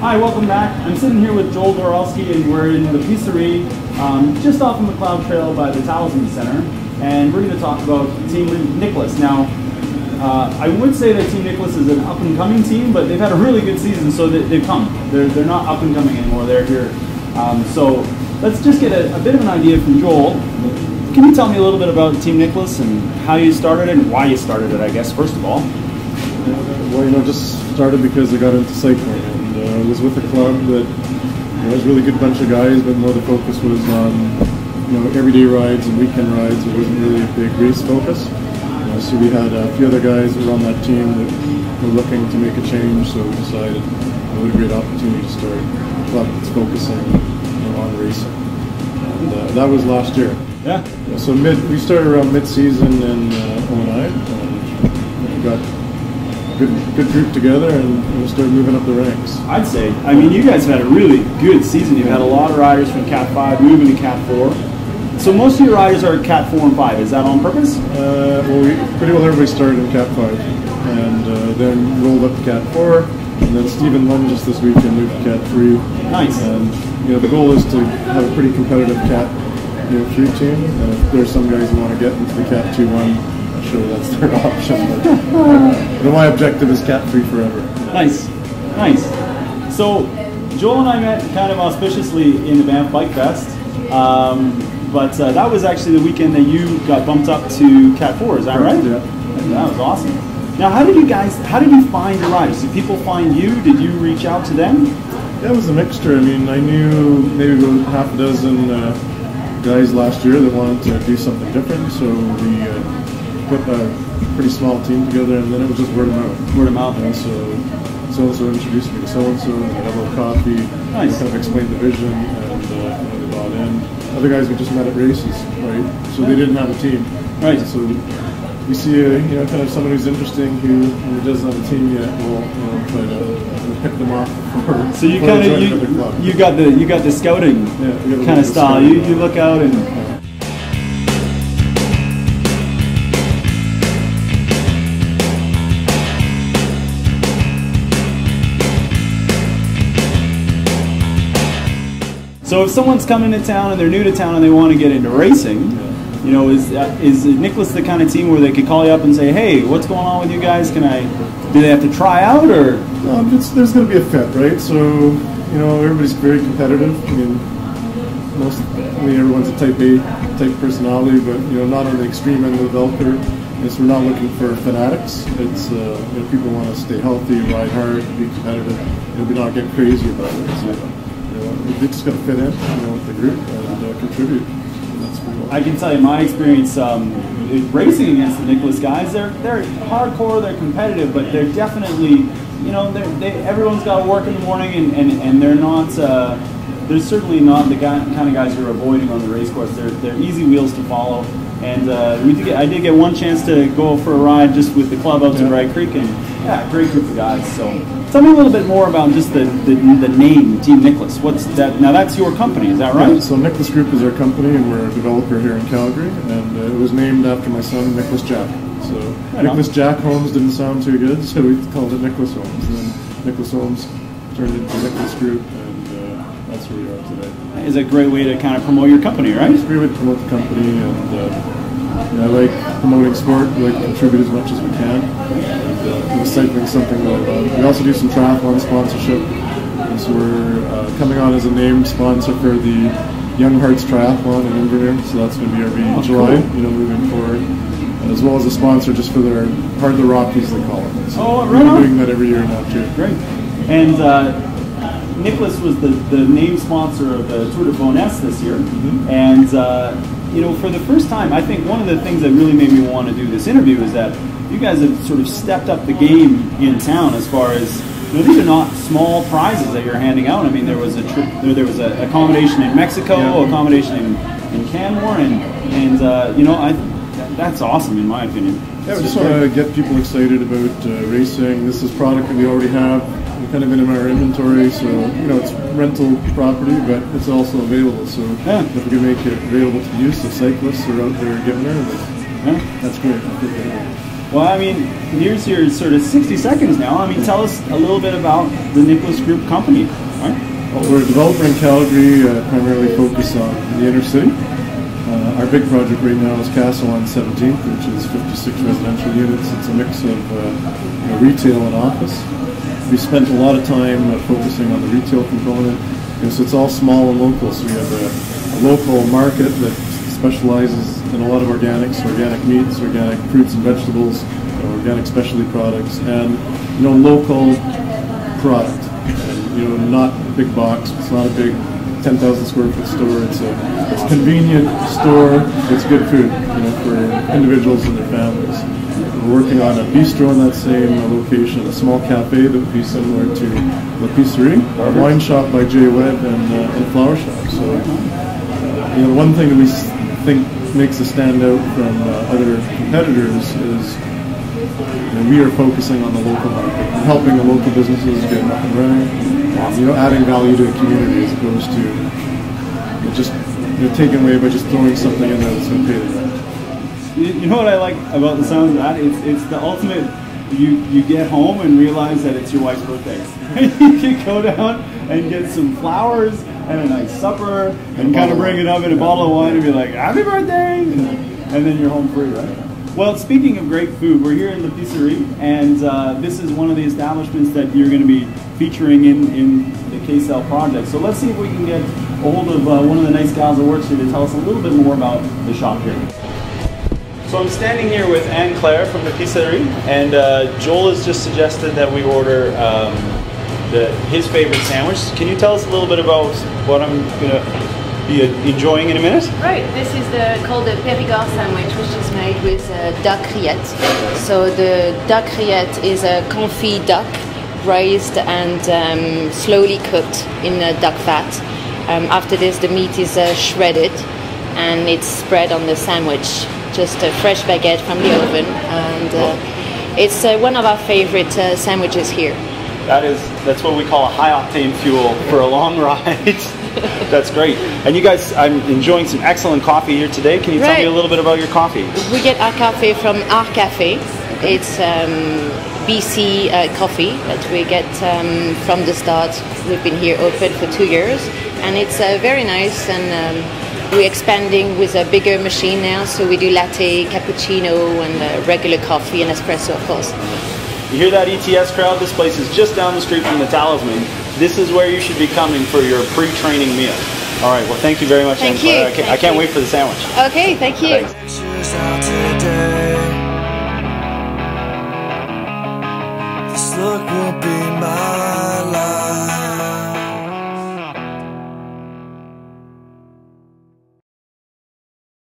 Hi, welcome back. I'm sitting here with Joel Dorowski, and we're in the Pizzeria, just off the McLeod Trail by the Talisman Center, and we're going to talk about Team Niklas. Now, I would say that Team Niklas is an up-and-coming team, but they've had a really good season, so they've come. They're not up-and-coming anymore. They're here. So let's just get a bit of an idea from Joel. Can you tell me a little bit about Team Niklas and how you started it and why you started it, I guess, first of all? Well, just started because I got into cycling, and I was with a club that was a really good bunch of guys, but more the focus was on everyday rides and weekend rides. It wasn't really a big race focus. So we had a few other guys that were on that team that were looking to make a change, so we decided what a great opportunity to start a club that's focusing on racing. And that was last year. Yeah. So we started around mid-season in 09, and we got good group together, and we started moving up the ranks. I'd say. I mean, you guys have had a really good season. You've had a lot of riders from Cat 5 moving to Cat 4. So most of your riders are Cat 4 and 5. Is that on purpose? Well, pretty well everybody started in Cat 5, and then rolled up to Cat 4, and then Stephen Lunges this weekend moved to Cat 3. Nice. And the goal is to have a pretty competitive Cat 3 team. And if there's some guys who want to get into the Cat 2-1, sure, that's their option. But my objective is Cat 3 forever. Nice, nice. So Joel and I met kind of auspiciously in the Banff Bike Fest, but that was actually the weekend that you got bumped up to Cat 4. Is that right? Yeah. That was awesome. Now, how did you find your riders? Did people find you? Did you reach out to them? Yeah, it was a mixture. I mean, I knew maybe about half a dozen guys last year that wanted to do something different, so we put a pretty small team together, and then it was just word of mouth. Word of mouth. And so introduced me to so-and-so, and we had a little coffee. Nice. Kind of explained the vision, and they bought in. Other guys we just met at races, right? So they didn't have a team. Right. So we see kind of someone who's interesting who doesn't have a team yet. We'll try to pick them off. So you kind of you got the scouting kind of style. You look out and. So if someone's coming to town and they're new to town and they want to get into racing, is Niklas the kind of team where they could call you up and say, "Hey, what's going on with you guys? Do they have to try out or?" No, there's going to be a fit, right? So everybody's very competitive. I mean, everyone's a Type A type personality, but not on the extreme end of the bell curve. So we're not looking for fanatics. It's people want to stay healthy, ride hard, be competitive, not get crazy about it. So, they just got to fit in, with the group and contribute. And that's pretty well. I can tell you my experience racing against the Niklas guys. They're hardcore, they're competitive, but they're definitely, everyone's got to work in the morning, and they're not. They're certainly not the kind of guys you're avoiding on the race course. They're easy wheels to follow. And I did get one chance to go for a ride just with the club out to Bright Creek, and great group of guys. So tell me a little bit more about just the name Team Niklas. What's that? Now that's your company, is that right? Yeah, so Niklas Group is our company, and we're a developer here in Calgary, and it was named after my son, Niklas Jack. So Niklas Jack Homes didn't sound too good, so we called it Niklas Homes, and then Niklas Homes turned into Niklas Group, and that's where we are today. Is a great way to kind of promote your company, right? It's a great way to promote the company, and I like promoting sport. We like to contribute as much as we can. And cycling's something that we also do some triathlon sponsorship. And so we're coming on as a named sponsor for the Young Hearts Triathlon in Inverness. So that's going to be every July, moving forward. As well as a sponsor just for their Heart of the Rockies, they call it. So we're doing that every year now too. Great. And Niklas was the name sponsor of the Tour de Bonesse this year, and for the first time, I think one of the things that really made me want to do this interview is that you guys have sort of stepped up the game in town as far as these are not small prizes that you're handing out. I mean, there was a trip, there was an accommodation in Mexico, accommodation in Canmore, and that's awesome in my opinion. Yeah, we just want to get people excited about racing. This is product that we already have. Kind of in our inventory, so it's rental property, but it's also available. So if we can make it available to use, so cyclists are out there getting there, that's great. Well, I mean, here's your sort of 60 seconds now. I mean, tell us a little bit about the Niklas Group company. Right? Well, we're a developer in Calgary, primarily focused on the inner city. Our big project right now is Castle on 17th, which is 56 residential units. It's a mix of retail and office. We spent a lot of time focusing on the retail component. So it's all small and local. So we have a local market that specializes in a lot of organics, organic meats, organic fruits and vegetables, organic specialty products, and local product. And, not big box. It's not a big 10,000 square foot store. It's a convenient store. It's good food, for individuals and their families. We're working on a bistro in that same location, a small cafe that would be similar to La Pisserie, a wine shop by Jay Webb, and flower shop. So, one thing that we think makes us stand out from other competitors is we are focusing on the local market, helping the local businesses get up and running. Adding value to the community as opposed to just taking away by just throwing something in there that's going to pay the rent. You know what I like about the sounds of that? It's the ultimate. You get home and realize that it's your wife's birthday. You can go down and get some flowers and a nice supper and kind of bring it up in a bottle of wine and be like, "Happy birthday!" And then you're home free, right? Well, speaking of great food, we're here in the Pisserie, and this is one of the establishments that you're going to be featuring in the KCell project. So let's see if we can get a hold of one of the nice gals that works here to tell us a little bit more about the shop here. So I'm standing here with Anne-Claire from the Pisserie, and Joel has just suggested that we order his favorite sandwich. Can you tell us a little bit about what I'm going to be enjoying in a minute? Right, this is called the Périgord sandwich, which is made with duck rillette. So the duck rillette is a confit duck, braised and slowly cooked in a duck fat. After this, the meat is shredded and it's spread on the sandwich. Just a fresh baguette from the oven, and it's one of our favorite sandwiches here. That's what we call a high octane fuel for a long ride. That's great. And you guys, I'm enjoying some excellent coffee here today. Can you tell me a little bit about your coffee? We get our coffee from our cafe. It's BC coffee that we get from the start. We've been here open for 2 years, and it's very nice, and we're expanding with a bigger machine now, so we do latte, cappuccino, and regular coffee and espresso, of course. You hear that ETS crowd? This place is just down the street from the Talisman. This is where you should be coming for your pre-training meal. All right, well, thank you very much. Thank you. I can't wait for the sandwich. Okay, thank you. This look won't be